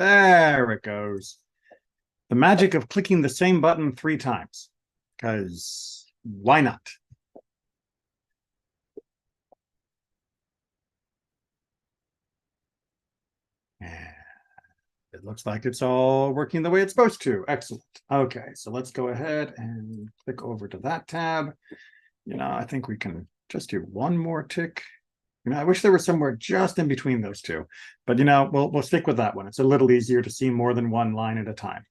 There it goes. The magic of clicking the same button 3 times. Because why not? It looks like it's all working the way it's supposed to. Excellent. Okay, so let's go ahead and click over to that tab. I think we can just do one more tick. I wish there was somewhere just in between those two, but we'll stick with that one. It's a little easier to see more than one line at a time.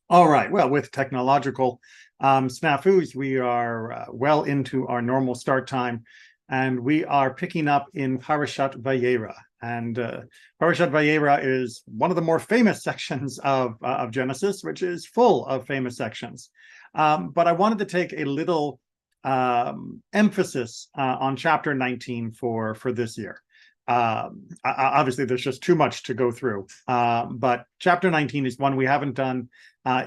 All right. Well, with technological snafus, we are well into our normal start time, and we are picking up in Parashat Vayera. And Parashat Vayera is one of the more famous sections of Genesis, which is full of famous sections. But I wanted to take a little emphasis on chapter 19 for this year. Obviously, there's just too much to go through, but chapter 19 is one we haven't done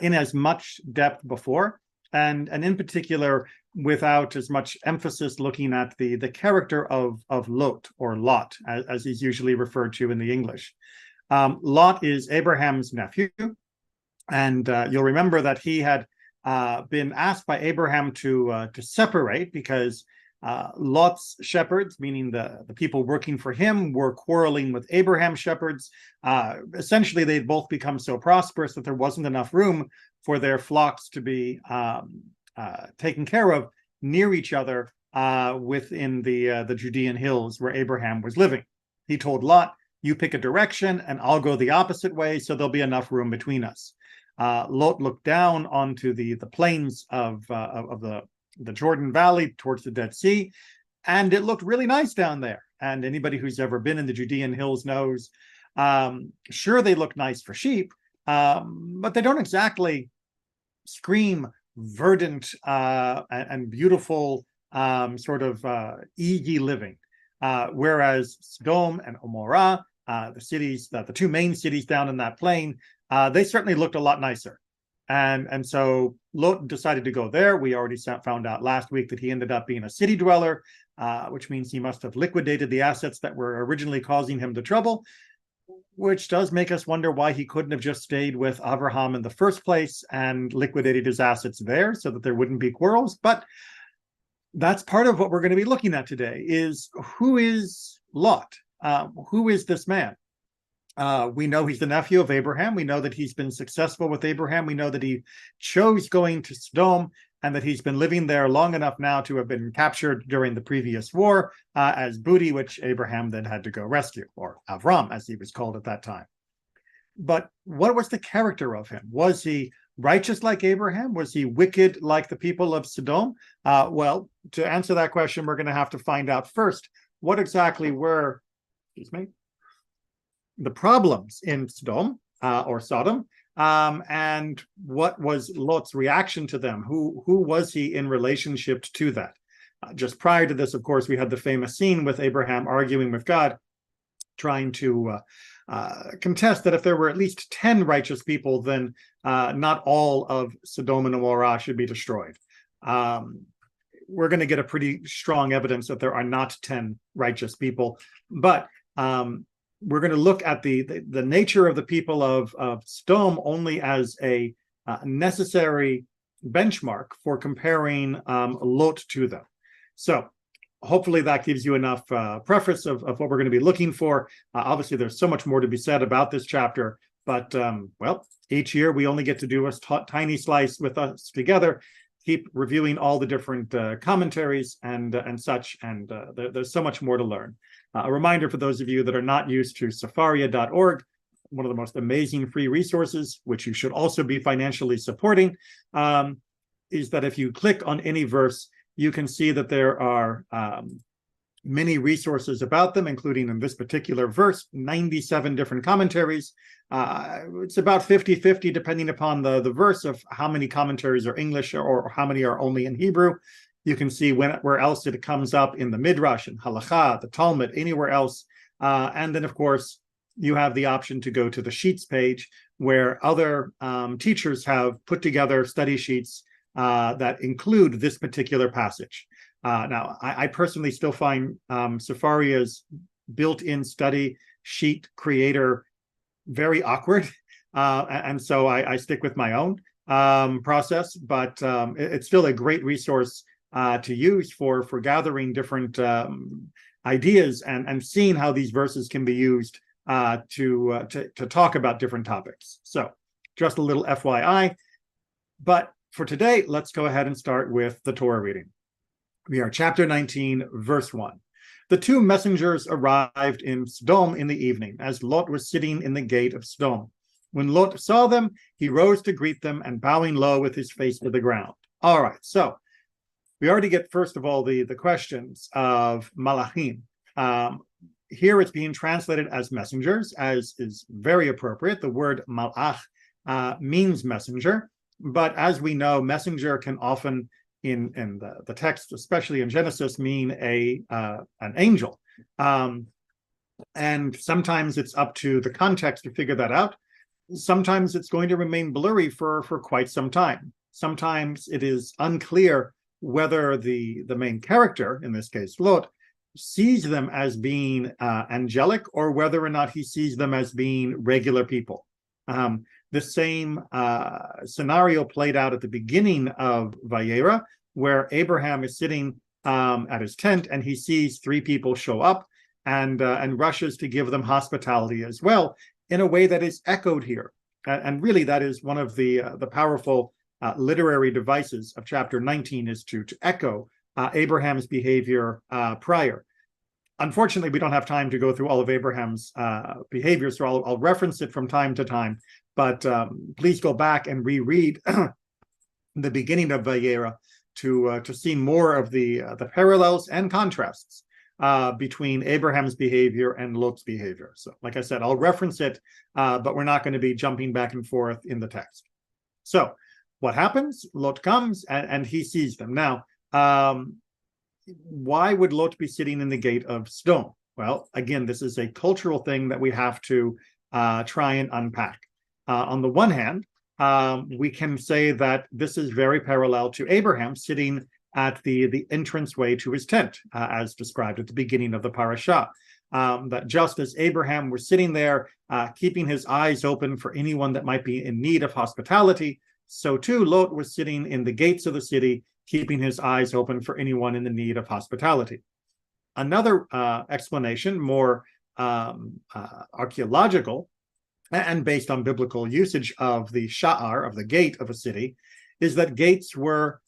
in as much depth before, and in particular without as much emphasis looking at the character of Lot, or Lot, as he's usually referred to in the English. Lot is Abraham's nephew, and you'll remember that he had been asked by Abraham to separate because Lot's shepherds, meaning the people working for him, were quarreling with Abraham's shepherds. Essentially, they'd both become so prosperous that there wasn't enough room for their flocks to be taken care of near each other within the Judean hills where Abraham was living. He told Lot, "You pick a direction and I'll go the opposite way, so there'll be enough room between us." Lot looked down onto the plains of the Jordan Valley towards the Dead Sea, and it looked really nice down there. And anybody who's ever been in the Judean hills knows, sure, they look nice for sheep, but they don't exactly scream verdant and beautiful sort of easy living. Whereas Sodom and Gomorrah, the two main cities down in that plain, they certainly looked a lot nicer. And so Lot decided to go there. We already found out last week that he ended up being a city dweller, which means he must have liquidated the assets that were originally causing him the trouble, which does make us wonder why he couldn't have just stayed with Abraham in the first place and liquidated his assets there so that there wouldn't be quarrels. But that's part of what we're going to be looking at today, is who is Lot? Who is this man? We know he's the nephew of Abraham. We know that he's been successful with Abraham. We know that he chose going to Sodom, and that he's been living there long enough now to have been captured during the previous war as booty, which Abraham then had to go rescue, or Avram, as he was called at that time. But what was the character of him? Was he righteous like Abraham? Was he wicked like the people of Sodom? Well, to answer that question, we're going to have to find out first what exactly were, the problems in Sodom, or Sodom, and what was Lot's reaction to them? Who was he in relationship to that? Just prior to this, of course, we had the famous scene with Abraham arguing with God, trying to contest that if there were at least 10 righteous people, then not all of Sodom and Gomorrah should be destroyed. We're going to get a pretty strong evidence that there are not 10 righteous people, but we're going to look at the nature of the people of Sodom only as a necessary benchmark for comparing Lot to them. So hopefully that gives you enough preface of what we're going to be looking for. Obviously, there's so much more to be said about this chapter, but well, each year we only get to do a tiny slice with us together, keep reviewing all the different commentaries and such, and there's so much more to learn. A reminder for those of you that are not used to Sefaria.org, one of the most amazing free resources, which you should also be financially supporting, is that if you click on any verse, you can see that there are many resources about them, including in this particular verse, 97 different commentaries. It's about 50-50, depending upon the verse, of how many commentaries are English or how many are only in Hebrew. You can see where else it comes up in the Midrash and Halakha, the Talmud, anywhere else. And then, of course, you have the option to go to the Sheets page, where other teachers have put together study sheets that include this particular passage. Now, I personally still find Sefaria's built-in study sheet creator very awkward. And so I stick with my own process, but it's still a great resource to use for gathering different ideas and seeing how these verses can be used to talk about different topics. So just a little FYI. But for today, let's go ahead and start with the Torah reading. We are chapter 19, verse 1. The two messengers arrived in Sodom in the evening, as Lot was sitting in the gate of Sodom. When Lot saw them, he rose to greet them and bowing low with his face to the ground. All right, so we already get, first of all, the questions of malachim. Here it's being translated as messengers, as is very appropriate. The word malach means messenger, but as we know, messenger can often, in the text, especially in Genesis, mean an angel. And sometimes it's up to the context to figure that out. Sometimes it's going to remain blurry for quite some time. Sometimes it is unclear whether the main character, in this case Lot, sees them as being angelic or whether or not he sees them as being regular people. The same scenario played out at the beginning of Vayera, where Abraham is sitting at his tent and he sees three people show up and rushes to give them hospitality as well, in a way that is echoed here. And really, that is one of the powerful literary devices of chapter 19, is to echo Abraham's behavior prior. Unfortunately, we don't have time to go through all of Abraham's behavior, so I'll reference it from time to time. But please go back and reread the beginning of Vayera to see more of the parallels and contrasts between Abraham's behavior and Lot's behavior. So, like I said, I'll reference it, but we're not going to be jumping back and forth in the text. So, what happens? Lot comes and he sees them. Now, why would Lot be sitting in the gate of Sodom? Well, again, this is a cultural thing that we have to try and unpack. On the one hand, we can say that this is very parallel to Abraham sitting at the entranceway to his tent, as described at the beginning of the parashah. That just as Abraham was sitting there, keeping his eyes open for anyone that might be in need of hospitality, so too Lot was sitting in the gates of the city, keeping his eyes open for anyone in the need of hospitality. Another explanation, more archaeological, and based on biblical usage of the sha'ar, of the gate of a city, is that gates were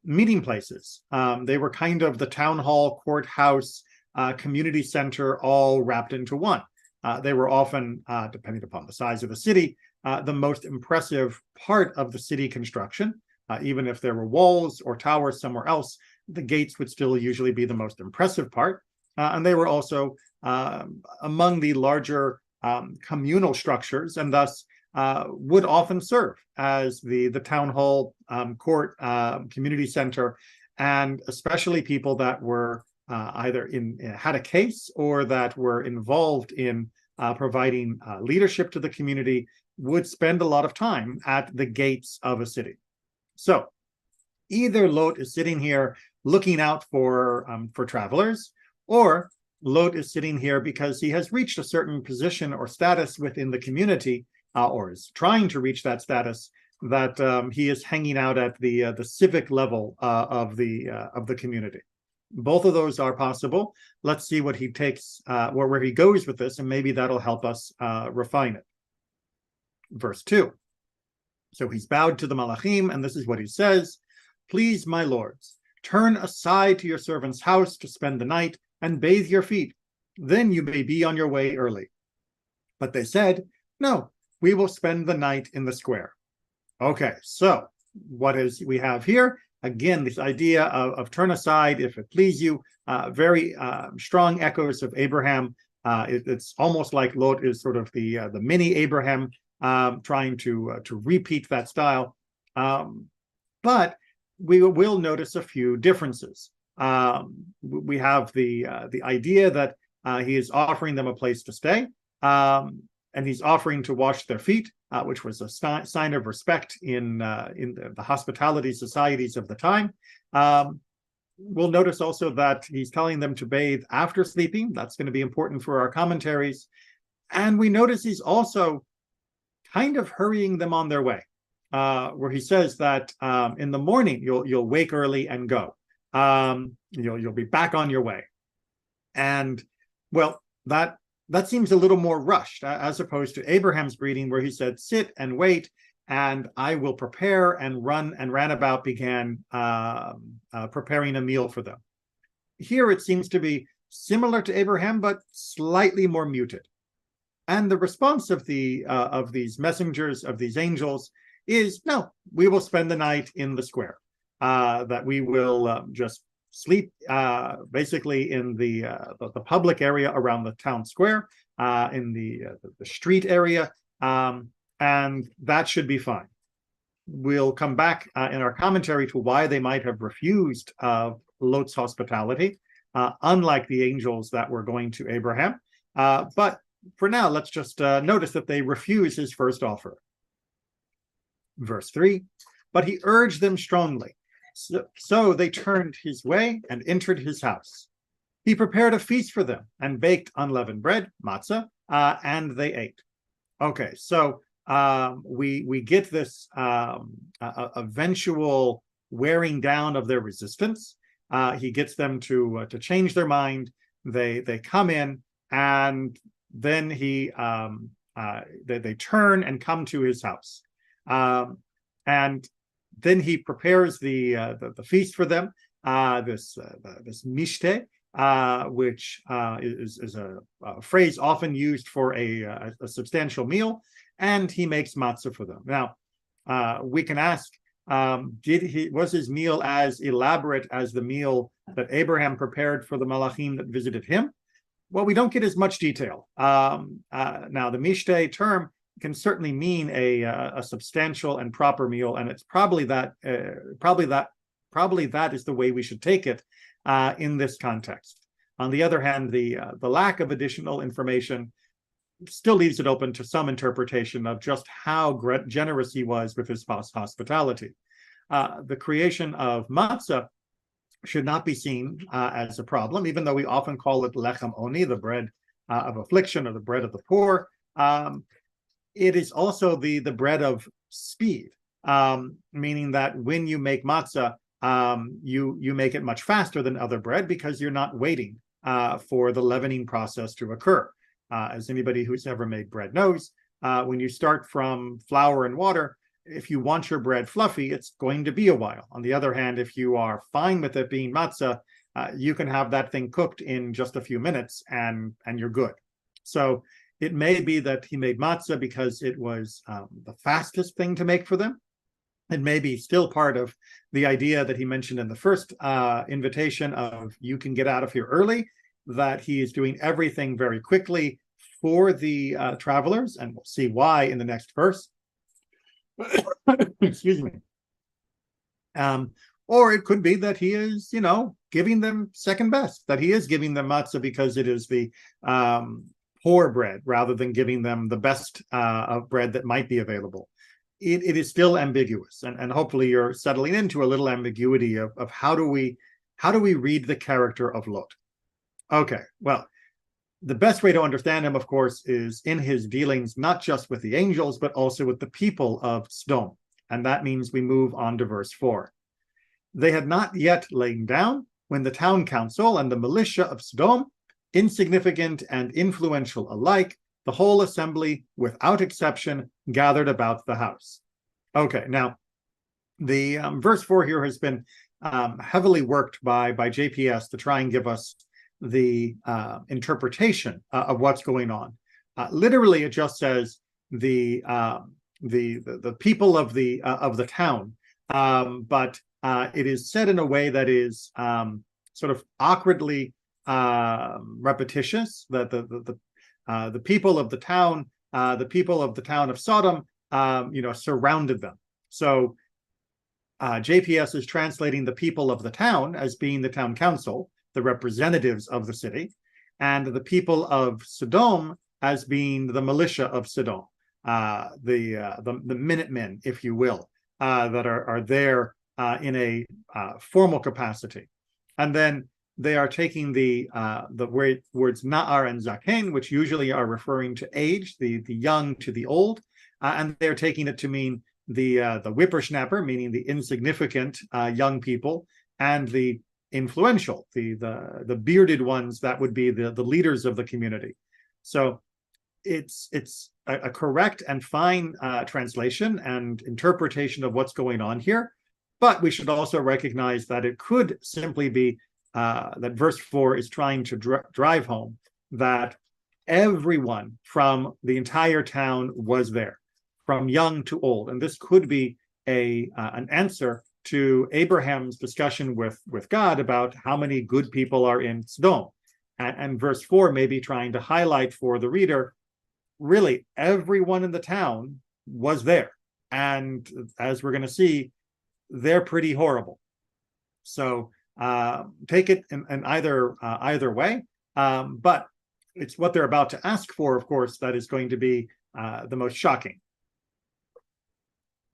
meeting places. They were kind of the town hall, courthouse, community center, all wrapped into one. They were often, depending upon the size of the city, the most impressive part of the city construction. Even if there were walls or towers somewhere else, the gates would still usually be the most impressive part. And they were also among the larger communal structures, and thus would often serve as the town hall, court, community center, and especially people that were either had a case or that were involved in providing leadership to the community would spend a lot of time at the gates of a city. So either Lot is sitting here looking out for travelers, or Lot is sitting here because he has reached a certain position or status within the community, or is trying to reach that status, that he is hanging out at the civic level of the community. Both of those are possible. Let's see what he takes, where he goes with this, and maybe that'll help us refine it. Verse 2. So he's bowed to the malachim, and this is what he says: "Please, my lords, turn aside to your servant's house to spend the night and bathe your feet. Then you may be on your way early." But they said, "No, we will spend the night in the square." Okay, so what is we have here? Again, this idea of turn aside if it please you, very strong echoes of Abraham. It's almost like Lot is sort of the mini Abraham, trying to repeat that style. But we will notice a few differences. We have the idea that he is offering them a place to stay, and he's offering to wash their feet, which was a sign of respect in the hospitality societies of the time. We'll notice also that he's telling them to bathe after sleeping. That's going to be important for our commentaries. And we notice he's also kind of hurrying them on their way, where he says that in the morning you'll wake early and go. You'll be back on your way. And well, that seems a little more rushed as opposed to Abraham's greeting, where he said, "Sit and wait, and I will prepare," and ran about began preparing a meal for them. Here it seems to be similar to Abraham, but slightly more muted. And the response of these messengers, of these angels, is, "No, we will spend the night in the square. That we will just sleep basically in the public area around the town square, in the street area, and that should be fine." We'll come back in our commentary to why they might have refused Lot's hospitality, unlike the angels that were going to Abraham. But for now, let's just notice that they refuse his first offer. Verse 3, "But he urged them strongly. So they turned his way and entered his house. He prepared a feast for them and baked unleavened bread, matzah, and they ate." Okay, so we get this eventual wearing down of their resistance. He gets them to change their mind. They come in, and then they turn and come to his house, and then he prepares the feast for them. This mishte, which is a phrase often used for a substantial meal, and he makes matzah for them. Now, we can ask, was his meal as elaborate as the meal that Abraham prepared for the malachim that visited him? Well, we don't get as much detail. Now, the mishte term can certainly mean a substantial and proper meal, and it's probably that is the way we should take it in this context. On the other hand, the lack of additional information still leaves it open to some interpretation of just how generous he was with his hospitality. The creation of matzah should not be seen as a problem, even though we often call it lechem oni, the bread of affliction, or the bread of the poor. It is also the bread of speed, meaning that when you make matzah, you make it much faster than other bread because you're not waiting for the leavening process to occur. As anybody who's ever made bread knows, when you start from flour and water, if you want your bread fluffy, it's going to be a while. On the other hand, if you are fine with it being matzah, you can have that thing cooked in just a few minutes and you're good. So it may be that he made matzah because it was the fastest thing to make for them. It may be still part of the idea that he mentioned in the first invitation of you can get out of here early, that he is doing everything very quickly for the travelers, and we'll see why in the next verse. Excuse me. Or it could be that he is, giving them second best, that he is giving them matzah because it is the poor bread rather than giving them the best of bread that might be available. It is still ambiguous, and hopefully you're settling into a little ambiguity of how do we read the character of Lot. Okay, well, the best way to understand him, of course, is in his dealings not just with the angels, but also with the people of Sodom. And that means we move on to verse 4. "They had not yet lain down when the town council and the militia of Sodom, insignificant and influential alike, the whole assembly, without exception, gathered about the house." Okay, now, the verse 4 here has been heavily worked by JPS to try and give us the interpretation of what's going on. Literally, it just says the people of the town, but it is said in a way that is sort of awkwardly repetitious. That the people of the town, of Sodom, surrounded them. So JPS is translating the people of the town as being the town council, the representatives of the city, and the people of Sodom as being the militia of Sodom, the Minutemen, if you will, that are there in a formal capacity. And then they are taking the words na'ar and zaken, which usually are referring to age, the young to the old, and they're taking it to mean the whippersnapper, meaning the insignificant young people, and the influential, the bearded ones that would be the leaders of the community. So it's a correct and fine translation and interpretation of what's going on here, but we should also recognize that it could simply be that verse 4 is trying to drive home that everyone from the entire town was there, from young to old. And this could be an answer to Abraham's discussion with God about how many good people are in Sodom. And verse 4 may be trying to highlight for the reader, really, everyone in the town was there. And as we're going to see, they're pretty horrible. So take it in either way, but it's what they're about to ask for, of course, that is going to be the most shocking.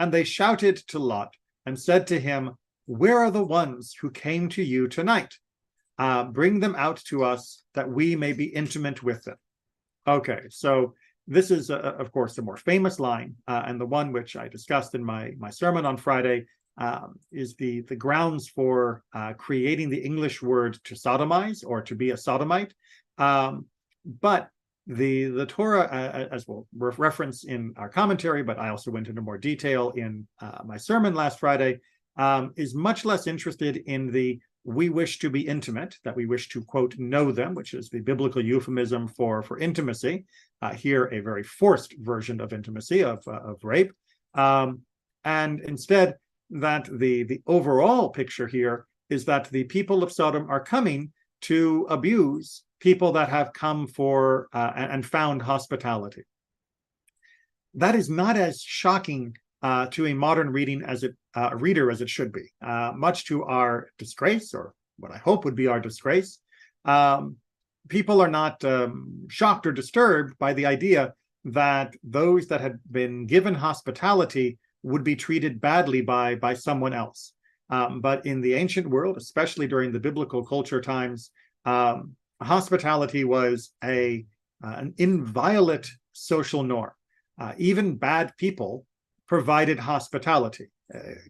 And they shouted to Lot and said to him, "Where are the ones who came to you tonight? Bring them out to us that we may be intimate with them." Okay, so this is, of course, the more famous line, and the one which I discussed in my sermon on Friday, is the grounds for creating the English word to sodomize, or to be a sodomite. But the Torah, as we'll reference in our commentary, but I also went into more detail in my sermon last Friday, is much less interested in the "we wish to be intimate," that we wish to, quote, know them, which is the biblical euphemism for intimacy. Here, a very forced version of intimacy, of rape. And instead, that the overall picture here is that the people of Sodom are coming to abuse people that have come for and found hospitality. That is not as shocking to a modern reader as it should be. Much to our disgrace, or what I hope would be our disgrace, people are not shocked or disturbed by the idea that those that had been given hospitality would be treated badly by someone else. But in the ancient world, especially during the biblical culture times, hospitality was an inviolate social norm. Even bad people provided hospitality.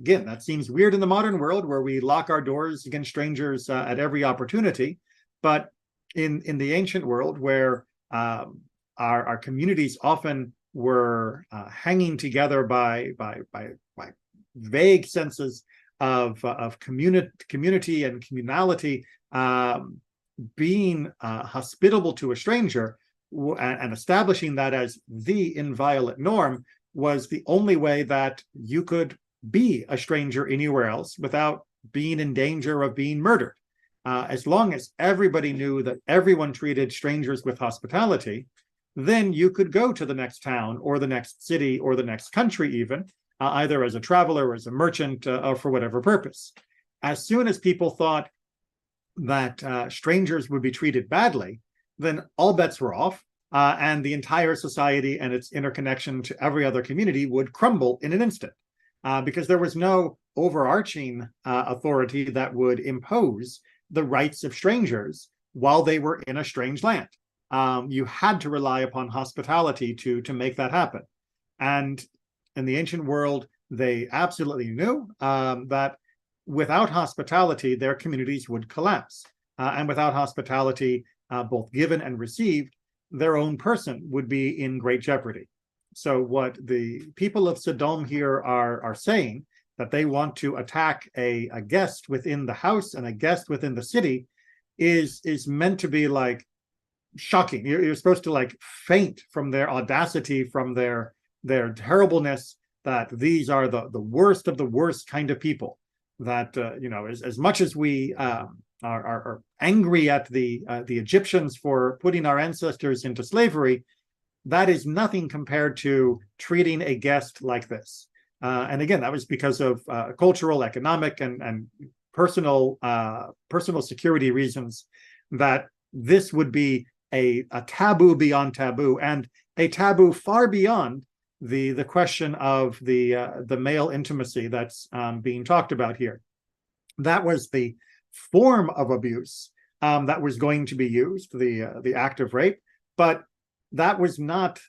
Again, that seems weird in the modern world, where we lock our doors against strangers at every opportunity. But in the ancient world, where our communities often were hanging together by vague senses of community and communality, being hospitable to a stranger and establishing that as the inviolate norm was the only way that you could be a stranger anywhere else without being in danger of being murdered. As long as everybody knew that everyone treated strangers with hospitality, then you could go to the next town or the next city or the next country even, either as a traveler or as a merchant or for whatever purpose. As soon as people thought that strangers would be treated badly, then all bets were off, and the entire society and its interconnection to every other community would crumble in an instant, because there was no overarching authority that would impose the rights of strangers while they were in a strange land. You had to rely upon hospitality to make that happen. And in the ancient world, they absolutely knew that without hospitality, their communities would collapse. And without hospitality, both given and received, their own person would be in great jeopardy. So what the people of Sodom here are saying, that they want to attack a guest within the house and a guest within the city, is meant to be like shocking. You're supposed to like faint from their audacity, from their terribleness, that these are the worst of the worst kind of people. That as much as we are angry at the Egyptians for putting our ancestors into slavery, that is nothing compared to treating a guest like this. And again, that was because of cultural, economic, and personal security reasons, that this would be a taboo beyond taboo, and a taboo far beyond the question of the male intimacy that's being talked about here. That was the form of abuse, that was going to be used, the act of rape, but that was not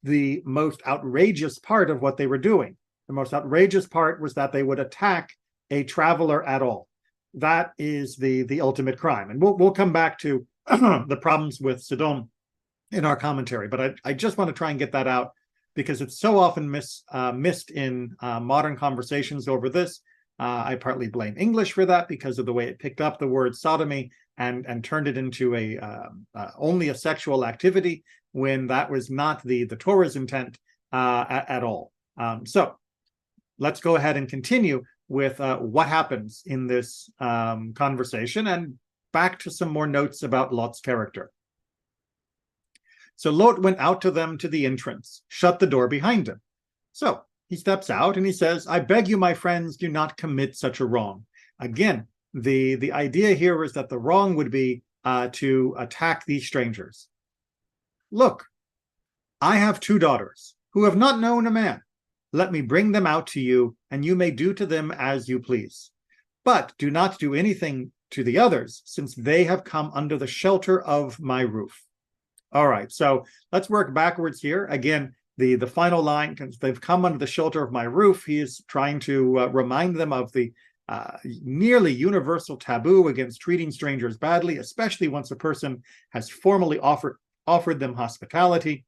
the most outrageous part of what they were doing. The most outrageous part was that they would attack a traveler at all. That is the ultimate crime. And we'll come back to the problems with Sodom in our commentary, but I just want to try and get that out because it's so often missed in modern conversations over this. I partly blame English for that because of the way it picked up the word sodomy and turned it into only a sexual activity when that was not the Torah's intent at all. So let's go ahead and continue with what happens in this conversation and back to some more notes about Lot's character. So Lot went out to them to the entrance, shut the door behind him. So he steps out and he says, I beg you, my friends, do not commit such a wrong. Again, the idea here is that the wrong would be to attack these strangers. Look, I have 2 daughters who have not known a man. Let me bring them out to you, and you may do to them as you please. But do not do anything to the others, since they have come under the shelter of my roof. All right, so let's work backwards here. Again, the final line, because they've come under the shelter of my roof, he is trying to remind them of the nearly universal taboo against treating strangers badly, especially once a person has formally offered them hospitality.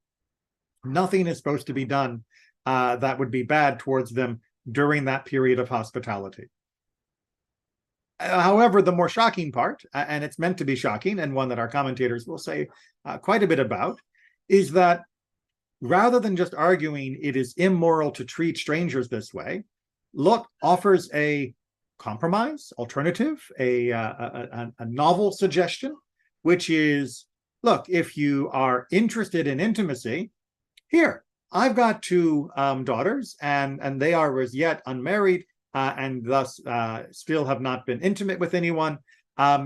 Nothing is supposed to be done that would be bad towards them during that period of hospitality. However, the more shocking part, and it's meant to be shocking, and one that our commentators will say quite a bit about, is that rather than just arguing it is immoral to treat strangers this way, Lot offers a compromise, alternative, a novel suggestion, which is, look, if you are interested in intimacy, here, I've got 2 daughters, and they are as yet unmarried, and thus still have not been intimate with anyone.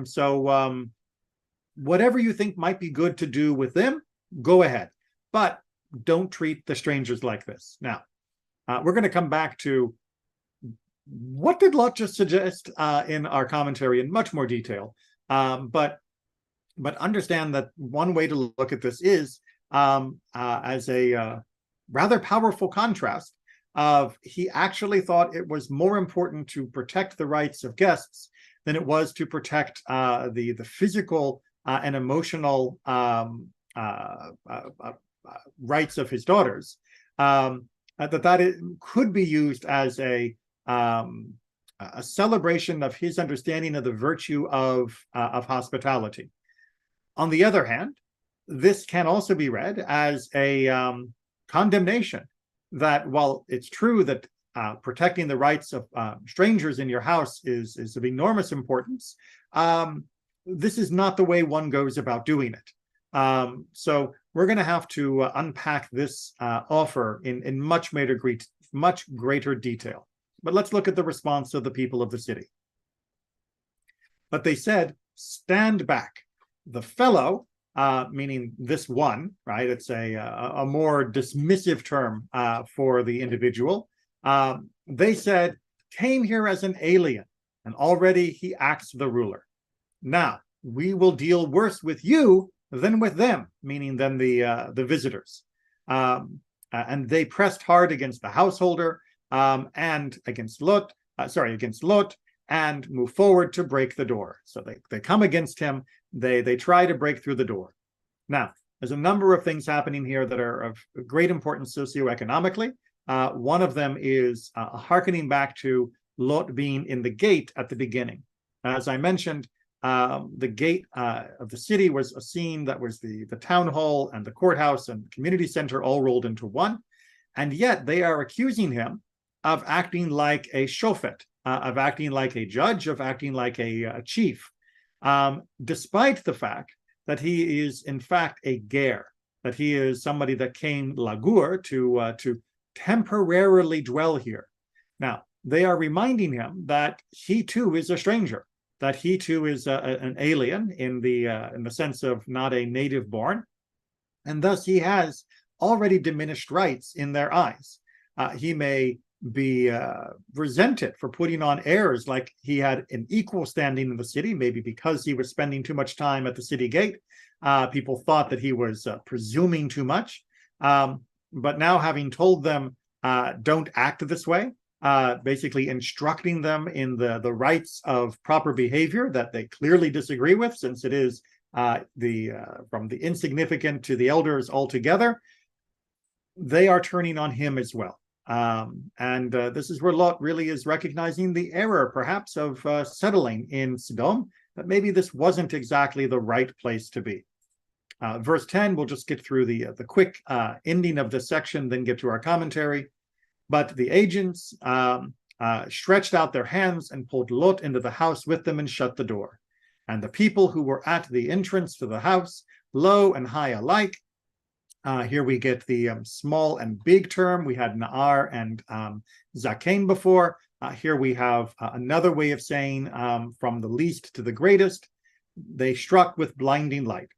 So whatever you think might be good to do with them, go ahead. But don't treat the strangers like this. Now, we're going to come back to what did Lot just suggest in our commentary in much more detail. But understand that one way to look at this is as a rather powerful contrast of he actually thought it was more important to protect the rights of guests than it was to protect the physical and emotional rights of his daughters. That could be used as a celebration of his understanding of the virtue of hospitality. On the other hand, this can also be read as a condemnation that while it's true that protecting the rights of strangers in your house is of enormous importance, this is not the way one goes about doing it. So we're going to have to unpack this offer in much greater detail. But let's look at the response of the people of the city. But they said, stand back. The fellow, meaning this one, right? It's a more dismissive term for the individual. They said, came here as an alien, and already he acts the ruler. Now, we will deal worse with you than with them, meaning than the visitors. And they pressed hard against the householder and against Lot, and move forward to break the door. So they come against him. They try to break through the door. Now, there's a number of things happening here that are of great importance socioeconomically. One of them is hearkening back to Lot being in the gate at the beginning. As I mentioned, the gate of the city was a scene that was the town hall and the courthouse and community center all rolled into one. And yet they are accusing him of acting like a shofet, of acting like a judge, of acting like a chief, despite the fact that he is in fact a ger, that he is somebody that came lagur to temporarily dwell here. Now, they are reminding him that he too is a stranger, that he too is an alien in the sense of not a native born, and thus he has already diminished rights in their eyes. He may be resented for putting on airs like he had an equal standing in the city, maybe because he was spending too much time at the city gate. People thought that he was presuming too much. But now, having told them, don't act this way, basically instructing them in the rights of proper behavior that they clearly disagree with, since it is from the insignificant to the elders altogether, they are turning on him as well. And this is where Lot really is recognizing the error, perhaps, of settling in Sodom, that maybe this wasn't exactly the right place to be. Verse 10, we'll just get through the quick ending of this section, then get to our commentary. But the agents stretched out their hands and pulled Lot into the house with them and shut the door. And the people who were at the entrance to the house, low and high alike, here we get the small and big term. We had Na'ar and Zaken before. Here we have another way of saying from the least to the greatest. They struck with blinding light,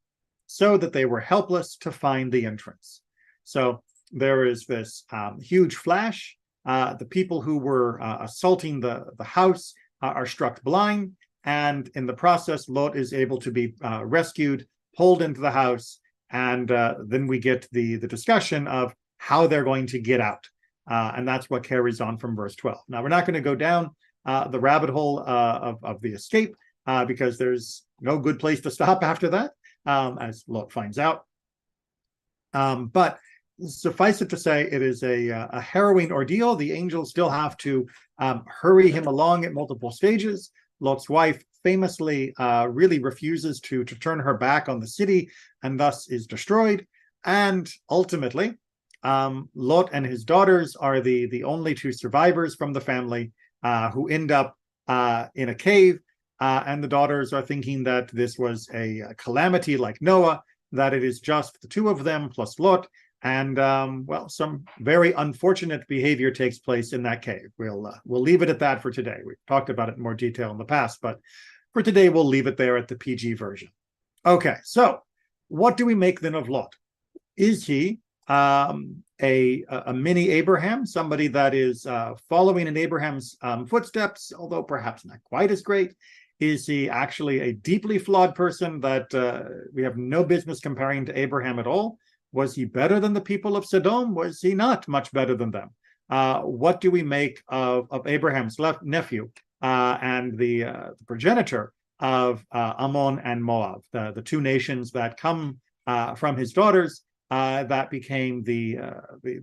so that they were helpless to find the entrance. So there is this huge flash. The people who were assaulting the house are struck blind, and in the process, Lot is able to be rescued, pulled into the house, and then we get the discussion of how they're going to get out. And that's what carries on from verse 12. Now, we're not going to go down the rabbit hole of the escape, because there's no good place to stop after that, as Lot finds out. But suffice it to say, it is a harrowing ordeal. The angels still have to hurry him along at multiple stages. Lot's wife famously really refuses to turn her back on the city, and thus is destroyed. And ultimately, Lot and his daughters are the only two survivors from the family who end up in a cave. And the daughters are thinking that this was a calamity like Noah, that it is just the two of them plus Lot. And well, some very unfortunate behavior takes place in that cave. We'll leave it at that for today. We've talked about it in more detail in the past, but for today, we'll leave it there at the PG version. Okay, so what do we make then of Lot? Is he a mini Abraham, somebody that is following in Abraham's footsteps, although perhaps not quite as great? Is he actually a deeply flawed person that we have no business comparing to Abraham at all? Was he better than the people of Sodom? Was he not much better than them? What do we make of Abraham's nephew and the progenitor of Ammon and Moab, the two nations that come from his daughters that became the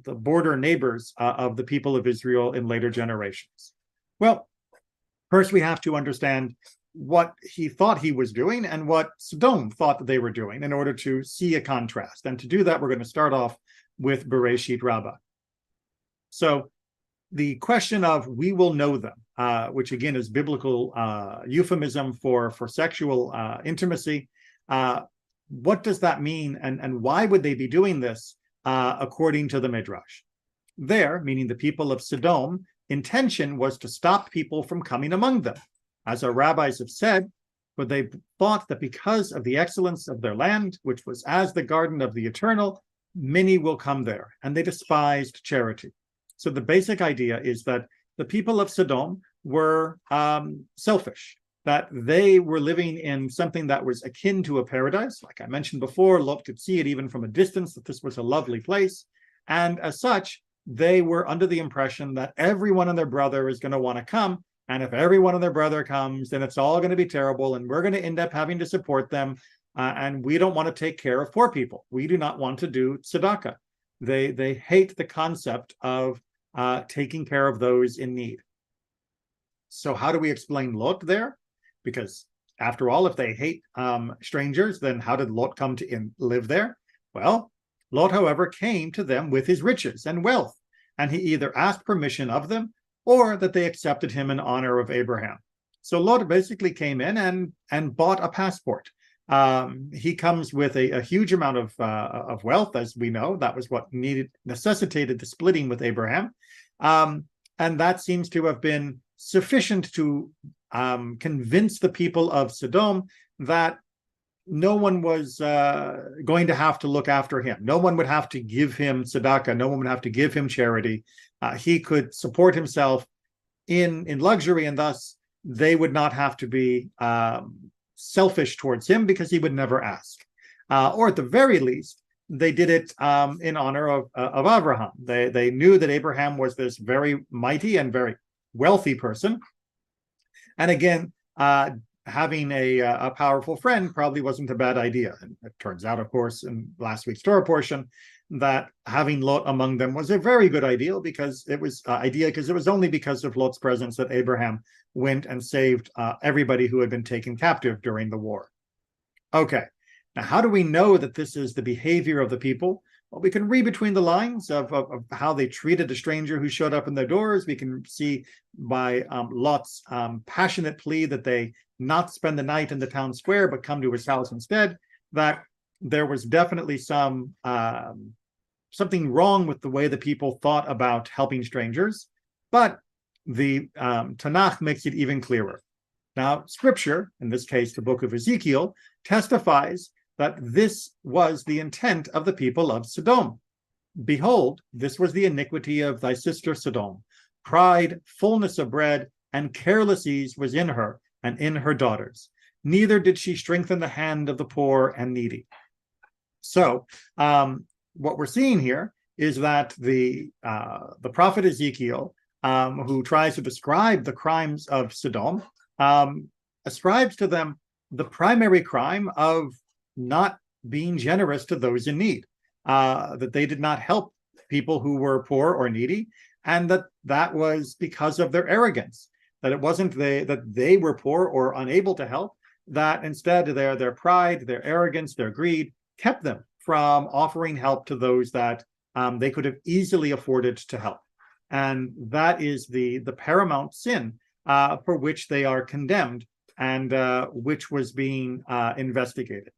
border neighbors of the people of Israel in later generations? Well, first we have to understand what he thought he was doing and what Sodom thought that they were doing in order to see a contrast. And to do that, we're going to start off with Bereshit Rabbah. So the question of we will know them, which again is biblical euphemism for sexual intimacy. What does that mean, and why would they be doing this according to the Midrash? There, meaning the people of Sodom, intention was to stop people from coming among them. As our rabbis have said, for they thought that because of the excellence of their land, which was as the garden of the eternal, many will come there, and they despised charity. So the basic idea is that the people of Sodom were selfish, that they were living in something that was akin to a paradise. Like I mentioned before, Lot could see it even from a distance, that this was a lovely place. And as such, they were under the impression that everyone and their brother is going to want to come. And if everyone and their brother comes, then it's all going to be terrible, and we're going to end up having to support them. And we don't want to take care of poor people. We do not want to do tzedakah. They hate the concept of taking care of those in need. So how do we explain Lot there? Because after all, if they hate strangers, then how did Lot come to live there? Well, Lot, however, came to them with his riches and wealth, and he either asked permission of them or that they accepted him in honor of Abraham. So Lot basically came in and bought a passport. He comes with a huge amount of wealth, as we know. That was what necessitated the splitting with Abraham. And that seems to have been sufficient to convince the people of Sodom that no one was going to have to look after him. No one would have to give him tzedakah. No one would have to give him charity. He could support himself in luxury, and thus they would not have to be selfish towards him because he would never ask. Or at the very least, they did it in honor of Abraham. They knew that Abraham was this very mighty and very wealthy person. And again, having a powerful friend probably wasn't a bad idea. And it turns out, of course, in last week's Torah portion, that having Lot among them was a very good idea because it was only because of Lot's presence that Abraham went and saved everybody who had been taken captive during the war. Okay, now how do we know that this is the behavior of the people? Well, we can read between the lines of how they treated a stranger who showed up in their doors. We can see by Lot's passionate plea that they not spend the night in the town square, but come to his house instead, that there was definitely something wrong with the way the people thought about helping strangers. But the Tanakh makes it even clearer. Now, scripture, in this case, the book of Ezekiel, testifies that this was the intent of the people of Sodom. Behold, this was the iniquity of thy sister Sodom. Pride, fullness of bread, and careless ease was in her and in her daughters. Neither did she strengthen the hand of the poor and needy. So, what we're seeing here is that the prophet Ezekiel, who tries to describe the crimes of Sodom, ascribes to them the primary crime of not being generous to those in need, that they did not help people who were poor or needy, and that was because of their arrogance, that it wasn't that they were poor or unable to help, that instead their pride, their arrogance, their greed kept them from offering help to those that they could have easily afforded to help. And that is the paramount sin for which they are condemned and which was being investigated.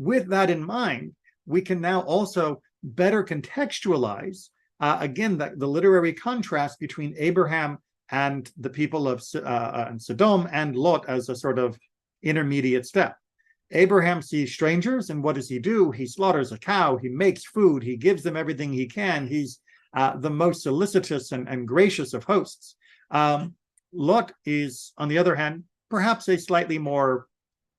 With that in mind, we can now also better contextualize, again, the literary contrast between Abraham and the people of Sodom and Lot as a sort of intermediate step. Abraham sees strangers, and what does he do? He slaughters a cow, he makes food, he gives them everything he can. He's the most solicitous and gracious of hosts. Lot is, on the other hand, perhaps a slightly more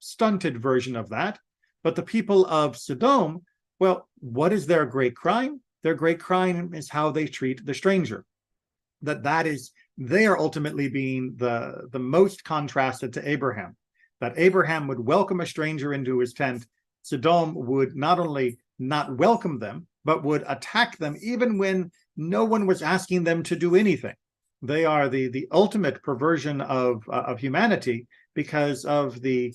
stunted version of that. But the people of Sodom, well, what is their great crime? Their great crime is how they treat the stranger. They are ultimately being the most contrasted to Abraham. That Abraham would welcome a stranger into his tent. Sodom would not only not welcome them, but would attack them even when no one was asking them to do anything. They are the ultimate perversion of humanity because of the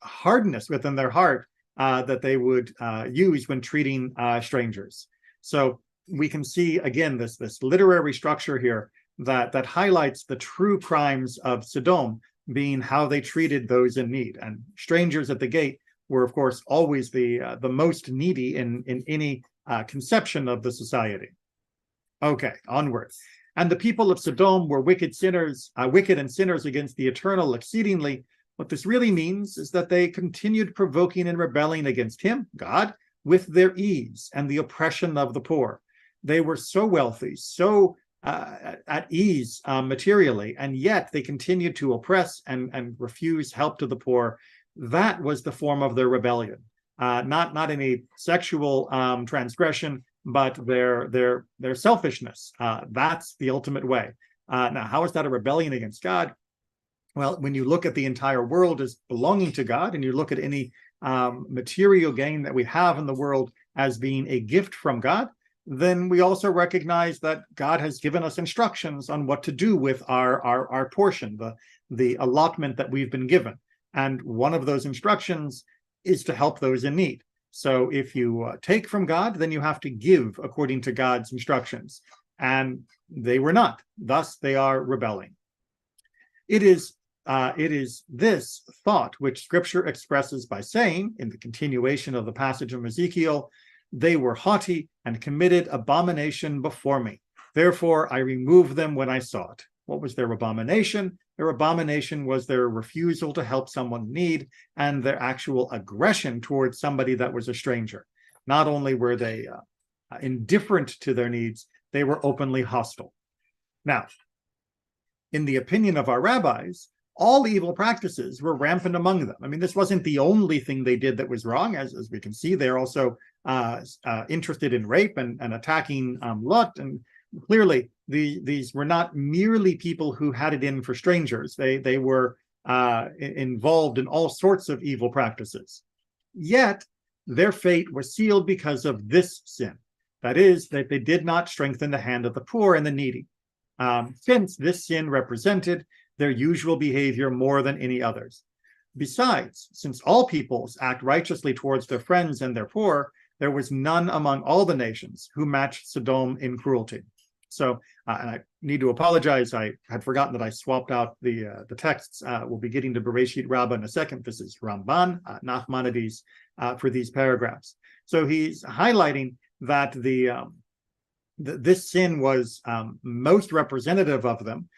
hardness within their heart that they would use when treating strangers. So we can see, again, this literary structure here that highlights the true crimes of Sodom being how they treated those in need. And strangers at the gate were, of course, always the most needy in any conception of the society. Okay, onward. And the people of Sodom were wicked and sinners against the Eternal exceedingly. What this really means is that they continued provoking and rebelling against him, God, with their ease and the oppression of the poor. They were so wealthy, so at ease materially, and yet they continued to oppress and refuse help to the poor. That was the form of their rebellion, not any sexual transgression, but their selfishness. That's the ultimate way. Now, how is that a rebellion against God? Well, when you look at the entire world as belonging to God, and you look at any material gain that we have in the world as being a gift from God, then we also recognize that God has given us instructions on what to do with our portion, the allotment that we've been given. And one of those instructions is to help those in need. So if you take from God, then you have to give according to God's instructions. And they were not. Thus, they are rebelling. It is this thought which Scripture expresses by saying, in the continuation of the passage of Ezekiel, they were haughty and committed abomination before me. Therefore, I removed them when I saw it. What was their abomination? Their abomination was their refusal to help someone in need and their actual aggression towards somebody that was a stranger. Not only were they indifferent to their needs, they were openly hostile. Now, in the opinion of our rabbis, all evil practices were rampant among them. I mean, this wasn't the only thing they did that was wrong. As we can see, they're also interested in rape and attacking Lot. And clearly, these were not merely people who had it in for strangers. They were involved in all sorts of evil practices. Yet, their fate was sealed because of this sin. That is, that they did not strengthen the hand of the poor and the needy. Since this sin represented their usual behavior more than any others. Besides, since all peoples act righteously towards their friends and their poor, there was none among all the nations who matched Sodom in cruelty. So, and I need to apologize, I had forgotten that I swapped out the texts. We'll be getting to Bereshit Rabbah in a second. This is Ramban, Nachmanides, for these paragraphs. So he's highlighting that this sin was most representative of them,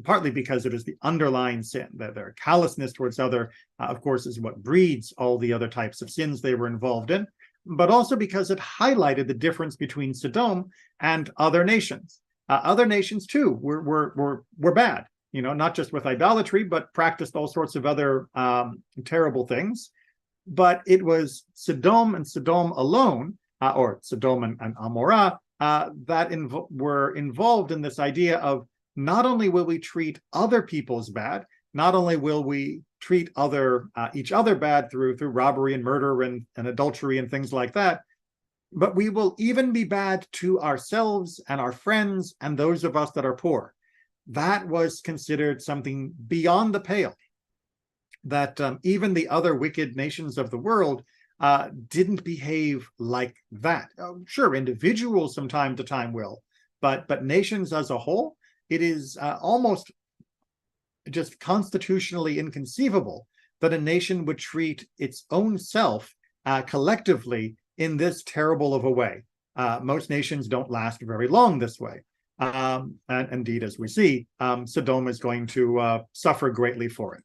partly because it is the underlying sin, that their callousness towards other, of course, is what breeds all the other types of sins they were involved in, but also because it highlighted the difference between Sodom and other nations. Other nations, too, were bad, you know, not just with idolatry, but practiced all sorts of other terrible things. But it was Sodom and Sodom alone, or Sodom and Amorah, that were involved in this idea of not only will we treat other people as bad, not only will we treat each other bad through robbery and murder and adultery and things like that, but we will even be bad to ourselves and our friends and those of us that are poor. That was considered something beyond the pale, that even the other wicked nations of the world didn't behave like that. Sure, individuals from time to time will, but nations as a whole, it is almost just constitutionally inconceivable that a nation would treat its own self collectively in this terrible of a way. Most nations don't last very long this way. And indeed, as we see, Sodom is going to suffer greatly for it.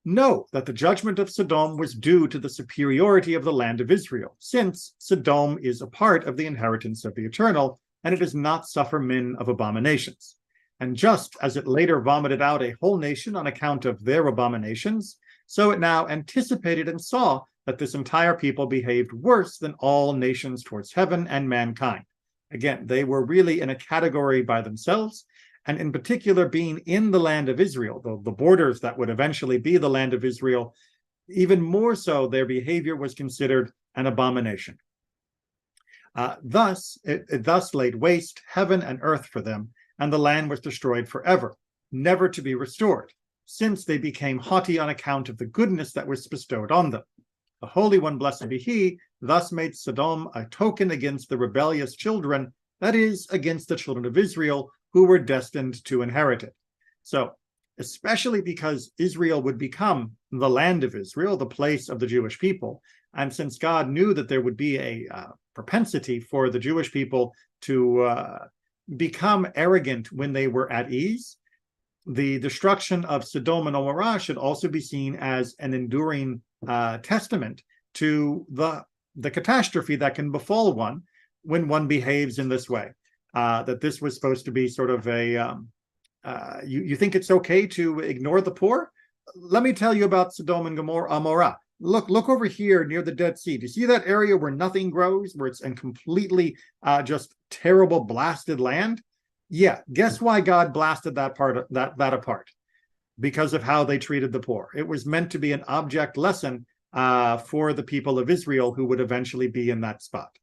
Know that the judgment of Sodom was due to the superiority of the land of Israel, since Sodom is a part of the inheritance of the eternal, and it does not suffer men of abominations. And just as it later vomited out a whole nation on account of their abominations, so it now anticipated and saw that this entire people behaved worse than all nations towards heaven and mankind. Again, they were really in a category by themselves, and in particular being in the land of Israel, the borders that would eventually be the land of Israel, even more so, their behavior was considered an abomination. Thus, it thus laid waste heaven and earth for them, and the land was destroyed forever, never to be restored, since they became haughty on account of the goodness that was bestowed on them. The Holy One, blessed be He, thus made Sodom a token against the rebellious children, that is, against the children of Israel, who were destined to inherit it. So, especially because Israel would become the land of Israel, the place of the Jewish people, and since God knew that there would be a propensity for the Jewish people to become arrogant when they were at ease, the destruction of Sodom and Gomorrah should also be seen as an enduring testament to the catastrophe that can befall one when one behaves in this way. That this was supposed to be sort of a, you think it's okay to ignore the poor? Let me tell you about Sodom and Gomorrah. Look over here near the Dead Sea. Do you see that area where nothing grows, where it's in completely just terrible blasted land? Yeah, guess why God blasted that apart? Because of how they treated the poor. It was meant to be an object lesson for the people of Israel who would eventually be in that spot.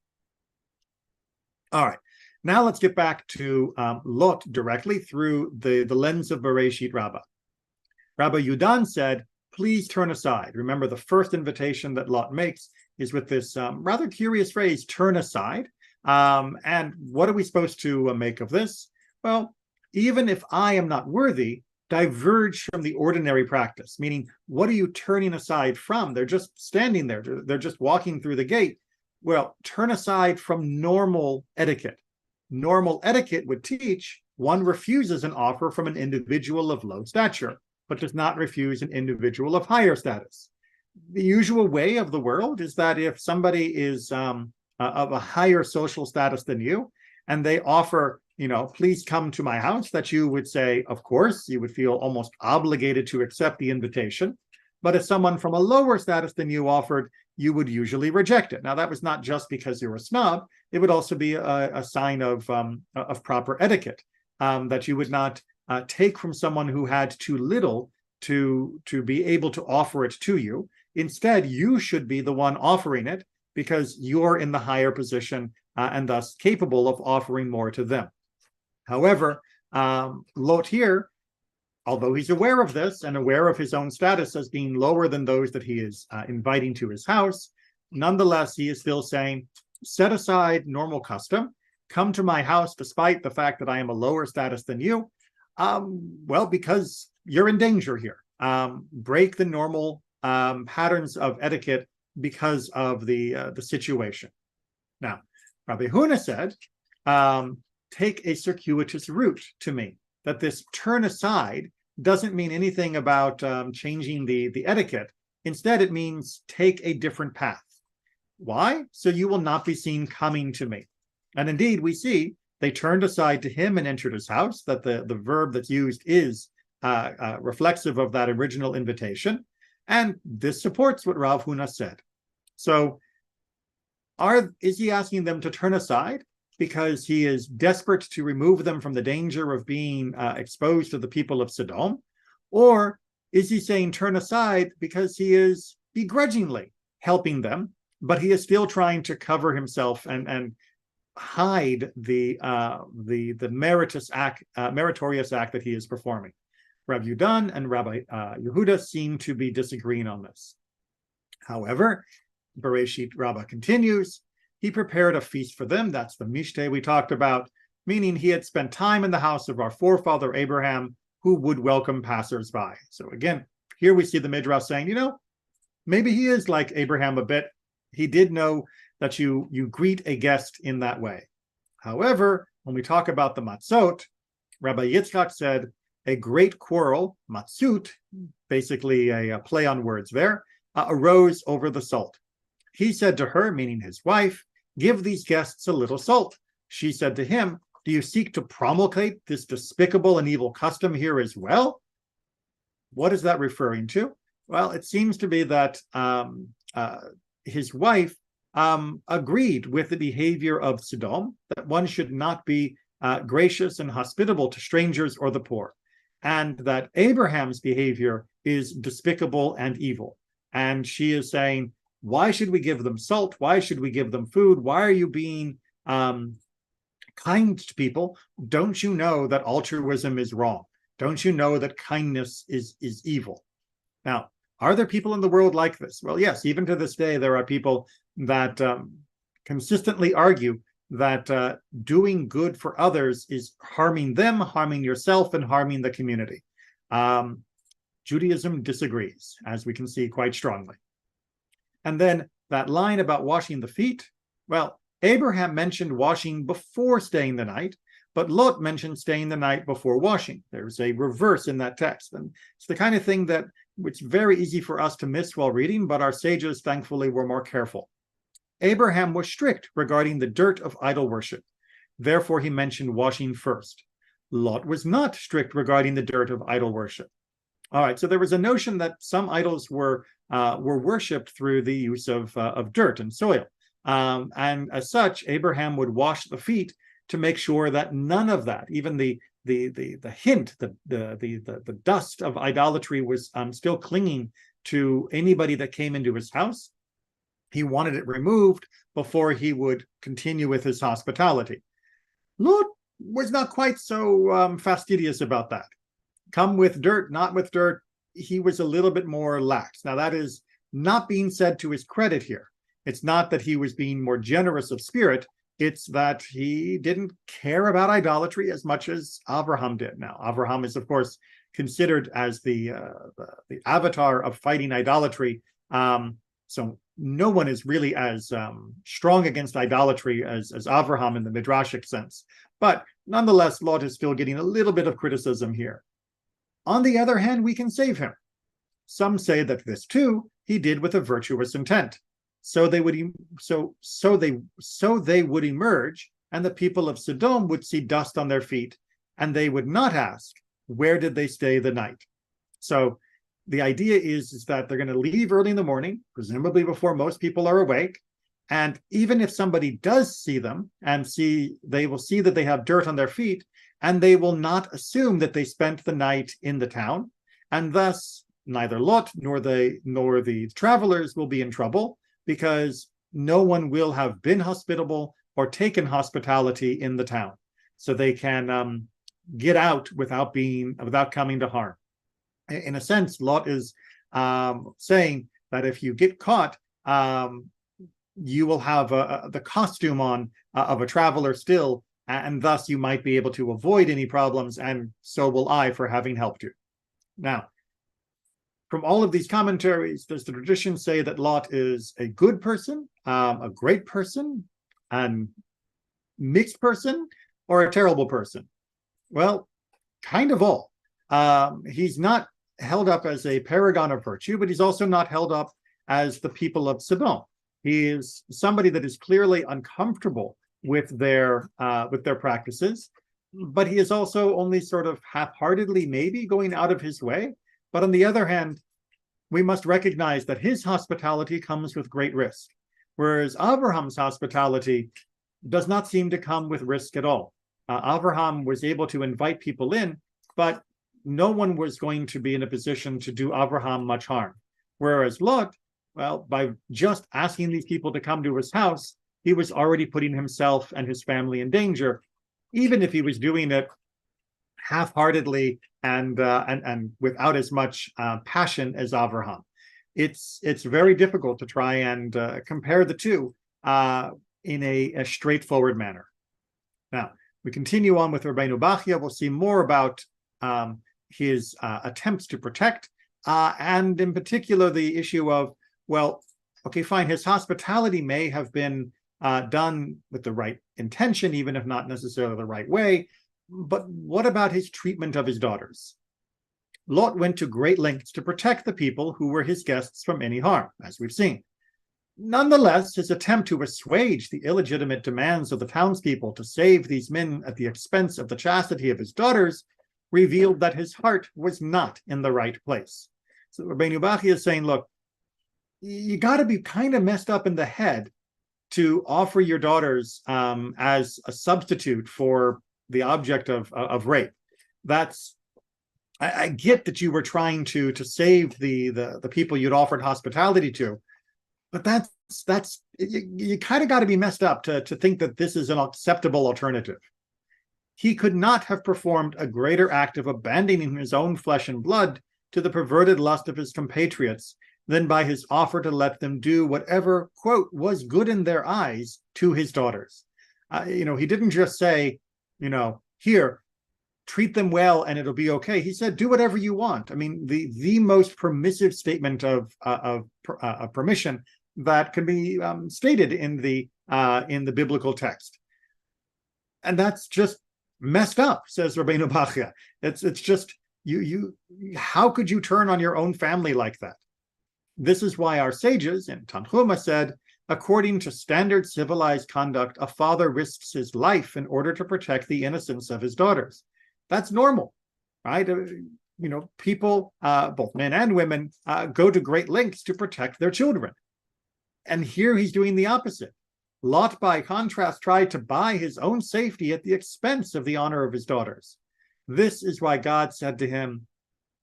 All right, now let's get back to Lot directly through the lens of Bereshit Rabbah. Rabbi Yudan said, please turn aside. Remember, the first invitation that Lot makes is with this rather curious phrase, turn aside. And what are we supposed to make of this? Well, even if I am not worthy, diverge from the ordinary practice, meaning what are you turning aside from? They're just standing there. They're just walking through the gate. Well, turn aside from normal etiquette. Normal etiquette would teach one refuses an offer from an individual of low stature, but does not refuse an individual of higher status. The usual way of the world is that if somebody is of a higher social status than you, and they offer, please come to my house, that you would say, of course, you would feel almost obligated to accept the invitation. But if someone from a lower status than you offered, you would usually reject it. Now, that was not just because you're a snob. It would also be a sign of proper etiquette, that you would not take from someone who had too little to be able to offer it to you. Instead, you should be the one offering it because you're in the higher position and thus capable of offering more to them. However, Lot here, although he's aware of this and aware of his own status as being lower than those that he is inviting to his house, nonetheless, he is still saying, set aside normal custom, come to my house despite the fact that I am a lower status than you, because you're in danger here. Break the normal patterns of etiquette because of the situation. Now, Rabbi Huna said, take a circuitous route to me, that this turn aside doesn't mean anything about changing the etiquette. Instead, it means take a different path. Why? So you will not be seen coming to me. And indeed, we see they turned aside to him and entered his house, that the verb that's used is reflexive of that original invitation. And this supports what Rav Huna said. So is he asking them to turn aside because he is desperate to remove them from the danger of being exposed to the people of Sodom? Or is he saying turn aside because he is begrudgingly helping them, but he is still trying to cover himself and hide the meritorious act that he is performing? Rav Yudan and Rabbi Yehuda seem to be disagreeing on this. However, Bereshit Rabbah continues, he prepared a feast for them. That's the Mishteh we talked about, meaning he had spent time in the house of our forefather Abraham, who would welcome passers-by. So again, here we see the Midrash saying, maybe he is like Abraham a bit. He did know that you greet a guest in that way. However, when we talk about the matzot, Rabbi Yitzchak said, a great quarrel, matzut, basically a play on words there, arose over the salt. He said to her, meaning his wife, give these guests a little salt. She said to him, do you seek to promulgate this despicable and evil custom here as well? What is that referring to? Well, it seems to be that his wife agreed with the behavior of Sodom, that one should not be gracious and hospitable to strangers or the poor, and that Abraham's behavior is despicable and evil. And she is saying, why should we give them salt? Why should we give them food? Why are you being kind to people? Don't you know that altruism is wrong? Don't you know that kindness is evil? Now, are there people in the world like this? Well, yes, even to this day, there are people that consistently argue that doing good for others is harming them, harming yourself, and harming the community. Judaism disagrees, as we can see quite strongly. And then that line about washing the feet, well, Abraham mentioned washing before staying the night, but Lot mentioned staying the night before washing. There's a reverse in that text. And it's the kind of thing that it's very easy for us to miss while reading, but our sages, thankfully, were more careful. Abraham was strict regarding the dirt of idol worship. Therefore, he mentioned washing first. Lot was not strict regarding the dirt of idol worship. All right, so there was a notion that some idols were worshipped through the use of dirt and soil. And as such, Abraham would wash the feet to make sure that none of that, even the hint, the dust of idolatry was still clinging to anybody that came into his house. He wanted it removed before he would continue with his hospitality. Lot was not quite so fastidious about that. Come with dirt, not with dirt, he was a little bit more lax. Now, that is not being said to his credit here. It's not that he was being more generous of spirit. It's that he didn't care about idolatry as much as Abraham did. Now, Abraham is, of course, considered as the avatar of fighting idolatry. So no one is really as strong against idolatry as Avraham in the midrashic sense. But nonetheless, Lot is still getting a little bit of criticism here. On the other hand, we can save him. Some say that this too he did with a virtuous intent. So they would emerge, and the people of Sodom would see dust on their feet, and they would not ask, where did they stay the night? So the idea is that they're going to leave early in the morning, presumably before most people are awake. And even if somebody does see them and they will see that they have dirt on their feet, and they will not assume that they spent the night in the town. And thus, neither Lot nor the travelers will be in trouble, because no one will have been hospitable or taken hospitality in the town. So they can get out without coming to harm. In a sense, Lot is saying that if you get caught, you will have the costume on of a traveler still, and thus you might be able to avoid any problems, and so will I for having helped you. Now, from all of these commentaries, does the tradition say that Lot is a good person, a great person, a mixed person, or a terrible person? Well, kind of all. He's not held up as a paragon of virtue, but he's also not held up as the people of Sodom. He is somebody that is clearly uncomfortable with their practices, but he is also only sort of half-heartedly maybe going out of his way. But on the other hand, we must recognize that his hospitality comes with great risk, whereas Abraham's hospitality does not seem to come with risk at all. Abraham was able to invite people in, but no one was going to be in a position to do Abraham much harm. Whereas Lot, well, by just asking these people to come to his house, he was already putting himself and his family in danger, even if he was doing it half-heartedly and without as much passion as Avraham. It's very difficult to try and compare the two in a straightforward manner. Now, we continue on with Rabbeinu Bachya. We'll see more about his attempts to protect, and in particular the issue of, well, okay, fine, his hospitality may have been done with the right intention, even if not necessarily the right way, but what about his treatment of his daughters? Lot went to great lengths to protect the people who were his guests from any harm, as we've seen. Nonetheless, his attempt to assuage the illegitimate demands of the townspeople to save these men at the expense of the chastity of his daughters revealed that his heart was not in the right place. So Rabbeinu Bachya is saying, look, you got to be kind of messed up in the head to offer your daughters as a substitute for the object of rape. I get that you were trying to save the people you'd offered hospitality to, but that's you kind of got to be messed up to think that this is an acceptable alternative. He could not have performed a greater act of abandoning his own flesh and blood to the perverted lust of his compatriots than by his offer to let them do whatever, quote, was good in their eyes to his daughters. He didn't just say, here, treat them well and it'll be okay. He said, do whatever you want. I mean, the most permissive statement of permission that can be stated in the biblical text. And that's just messed up, says Rabbeinu Bachya. It's just, how could you turn on your own family like that? This is why our sages in Tanhuma said, according to standard civilized conduct, a father risks his life in order to protect the innocence of his daughters. That's normal, right? People, both men and women, go to great lengths to protect their children. And here he's doing the opposite. Lot, by contrast, tried to buy his own safety at the expense of the honor of his daughters. This is why God said to him,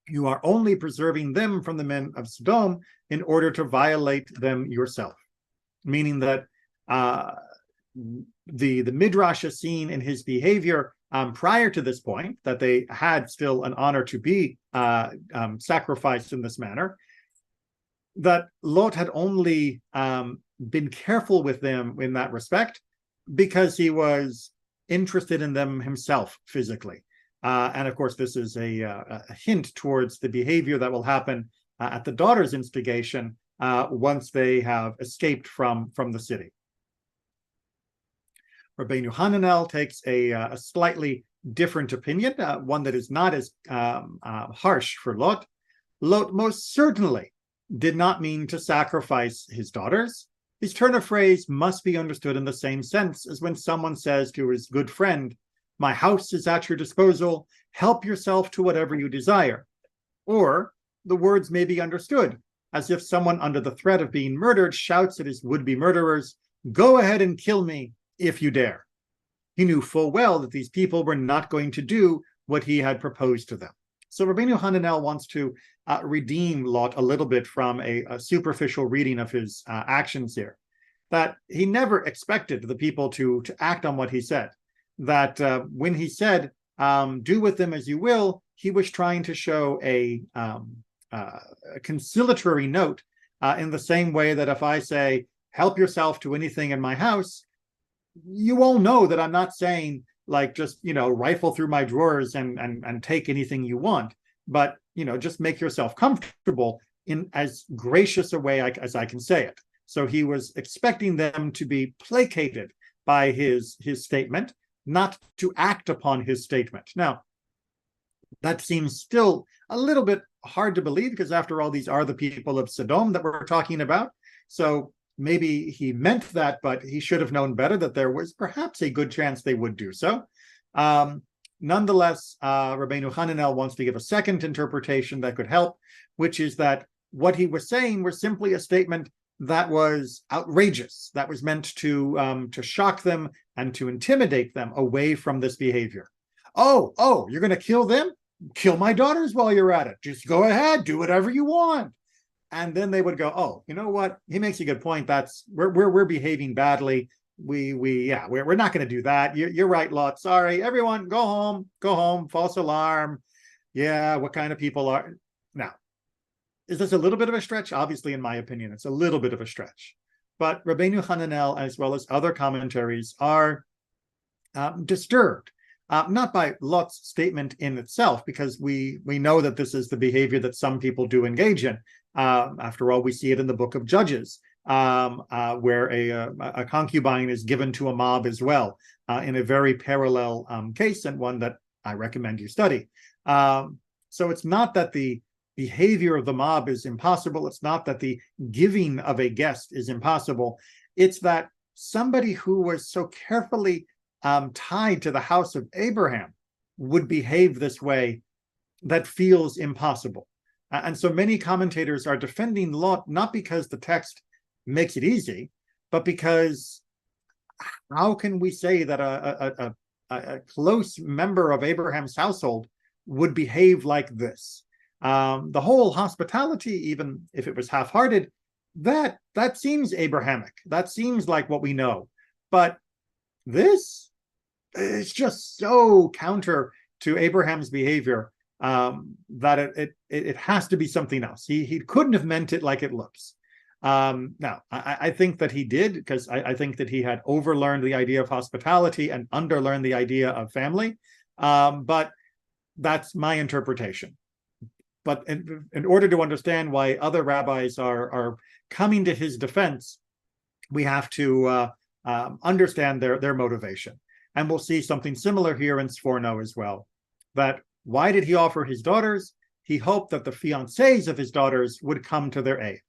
you are only preserving them from the men of Sodom in order to violate them yourself. Meaning that the Midrash is seen in his behavior prior to this point, that they had still an honor to be sacrificed in this manner, that Lot had only been careful with them in that respect because he was interested in them himself physically. And of course, this is a hint towards the behavior that will happen at the daughter's instigation once they have escaped from the city. Rabbeinu Hananel takes a slightly different opinion, one that is not as harsh for Lot. Lot most certainly did not mean to sacrifice his daughters. His turn of phrase must be understood in the same sense as when someone says to his good friend, "My house is at your disposal, help yourself to whatever you desire." Or the words may be understood as if someone under the threat of being murdered shouts at his would-be murderers, "Go ahead and kill me if you dare." He knew full well that these people were not going to do what he had proposed to them. So Rabbeinu Hananel wants to redeem Lot a little bit from a superficial reading of his actions here, that he never expected the people to act on what he said, that when he said, "Do with them as you will," he was trying to show a conciliatory note in the same way that if I say, "Help yourself to anything in my house," you all know that I'm not saying like just, rifle through my drawers and take anything you want, but, just make yourself comfortable in as gracious a way as I can say it. So he was expecting them to be placated by his statement, not to act upon his statement. Now, that seems still a little bit hard to believe because after all, these are the people of Sodom that we're talking about. So maybe he meant that, but he should have known better that there was perhaps a good chance they would do so. Nonetheless, Rabbeinu Hananel wants to give a second interpretation that could help, which is that what he was saying was simply a statement that was outrageous, that was meant to shock them and to intimidate them away from this behavior. Oh, you're going to kill them? Kill my daughters while you're at it. Just go ahead, do whatever you want. And then they would go, "Oh, you know what? He makes a good point. We're behaving badly. We're not going to do that. You're right, Lot. Sorry, everyone, go home. False alarm. Yeah, what kind of people are now?" Is this a little bit of a stretch? Obviously, in my opinion, it's a little bit of a stretch. But Rabbeinu Hananel, as well as other commentaries, are disturbed, not by Lot's statement in itself, because we know that this is the behavior that some people do engage in. After all, we see it in the book of Judges, where a concubine is given to a mob as well, in a very parallel case, and one that I recommend you study. So it's not that the behavior of the mob is impossible. It's not that the giving of a guest is impossible. It's that somebody who was so carefully tied to the house of Abraham would behave this way that feels impossible. And so many commentators are defending Lot, not because the text makes it easy, but because how can we say that a close member of Abraham's household would behave like this? The whole hospitality, even if it was half-hearted, that seems Abrahamic. That seems like what we know. But this is just so counter to Abraham's behavior that it has to be something else. He couldn't have meant it like it looks. Now, I think that he did, because I think that he had overlearned the idea of hospitality and underlearned the idea of family. But that's my interpretation. But in order to understand why other rabbis are coming to his defense, we have to understand their motivation. And we'll see something similar here in Sforno as well. That why did he offer his daughters? He hoped that the fiancés of his daughters would come to their aid.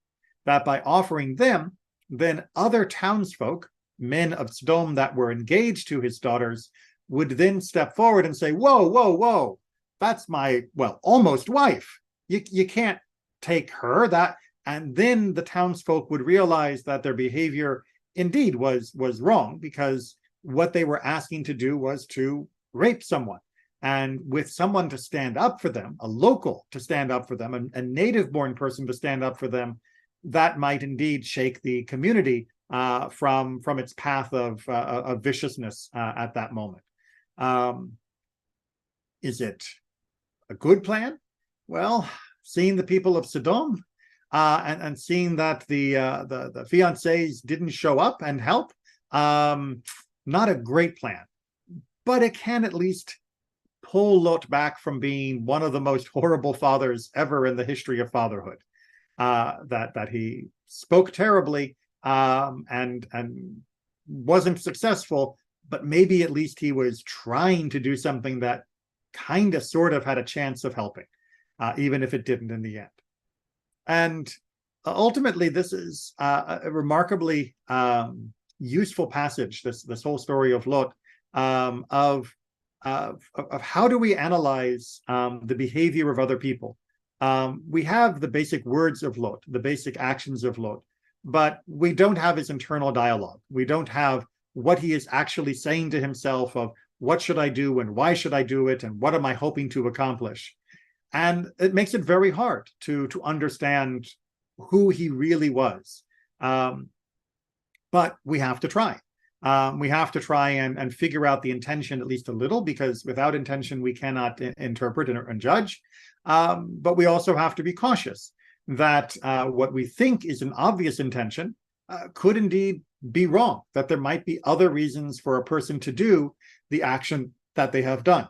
That by offering them, then other townsfolk, men of Sodom that were engaged to his daughters, would then step forward and say, whoa, that's my, almost wife. You can't take her. And then the townsfolk would realize that their behavior indeed was wrong, because what they were asking to do was to rape someone. And with someone to stand up for them, a local to stand up for them, a native-born person to stand up for them, that might indeed shake the community from its path of viciousness at that moment. Is it a good plan? Well, seeing the people of Sodom and seeing that the fiancés didn't show up and help, not a great plan, but it can at least pull Lot back from being one of the most horrible fathers ever in the history of fatherhood. that he spoke terribly, and wasn't successful, but maybe at least he was trying to do something that kind of sort of had a chance of helping, even if it didn't in the end. And ultimately, this is a remarkably useful passage, this whole story of Lot, of how do we analyze the behavior of other people. We have the basic words of Lot, the basic actions of Lot, but we don't have his internal dialogue. We don't have what he is actually saying to himself of what should I do and why should I do it and what am I hoping to accomplish. And it makes it very hard to understand who he really was. But we have to try. We have to try and figure out the intention at least a little, because without intention, we cannot interpret and judge. But we also have to be cautious that what we think is an obvious intention could indeed be wrong, that there might be other reasons for a person to do the action that they have done.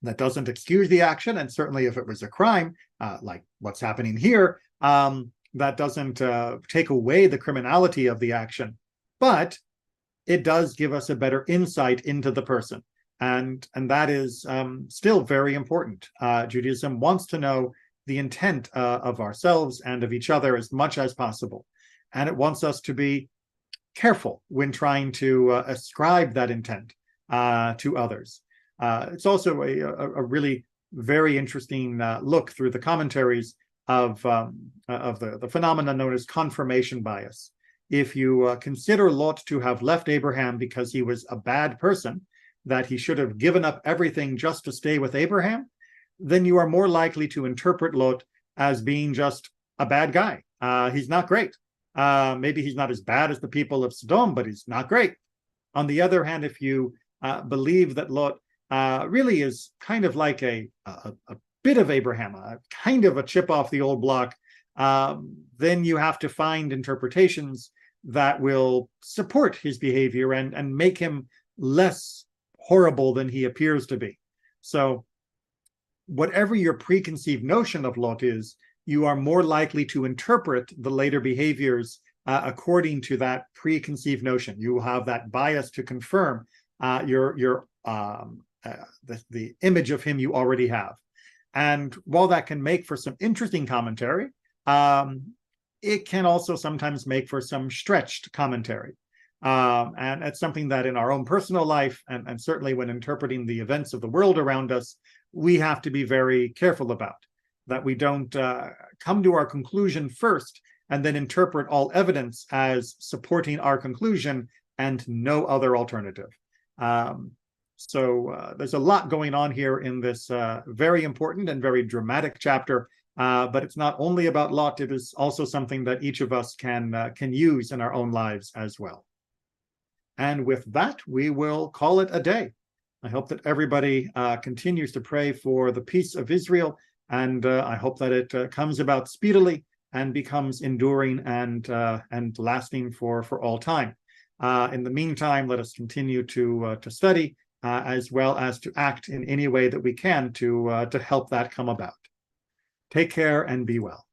That doesn't excuse the action, and certainly if it was a crime, like what's happening here, that doesn't take away the criminality of the action, but it does give us a better insight into the person. And that is still very important. Judaism wants to know the intent of ourselves and of each other as much as possible. And it wants us to be careful when trying to ascribe that intent to others. It's also a really very interesting look through the commentaries of the phenomenon known as confirmation bias. If you consider Lot to have left Abraham because he was a bad person, that he should have given up everything just to stay with Abraham, then you are more likely to interpret Lot as being just a bad guy. He's not great. Maybe he's not as bad as the people of Sodom, but he's not great. On the other hand, if you believe that Lot really is kind of like a bit of Abraham, a kind of a chip off the old block, then you have to find interpretations that will support his behavior and make him less horrible than he appears to be. So whatever your preconceived notion of Lot is, you are more likely to interpret the later behaviors according to that preconceived notion. You will have that bias to confirm the image of him you already have. And while that can make for some interesting commentary, it can also sometimes make for some stretched commentary. And it's something that in our own personal life, and certainly when interpreting the events of the world around us, we have to be very careful about, that we don't come to our conclusion first and then interpret all evidence as supporting our conclusion and no other alternative. So there's a lot going on here in this very important and very dramatic chapter, but it's not only about Lot, it is also something that each of us can use in our own lives as well. And with that, we will call it a day. I hope that everybody continues to pray for the peace of Israel, and I hope that it comes about speedily and becomes enduring and lasting for all time. In the meantime, let us continue to study as well as to act in any way that we can to help that come about. Take care and be well.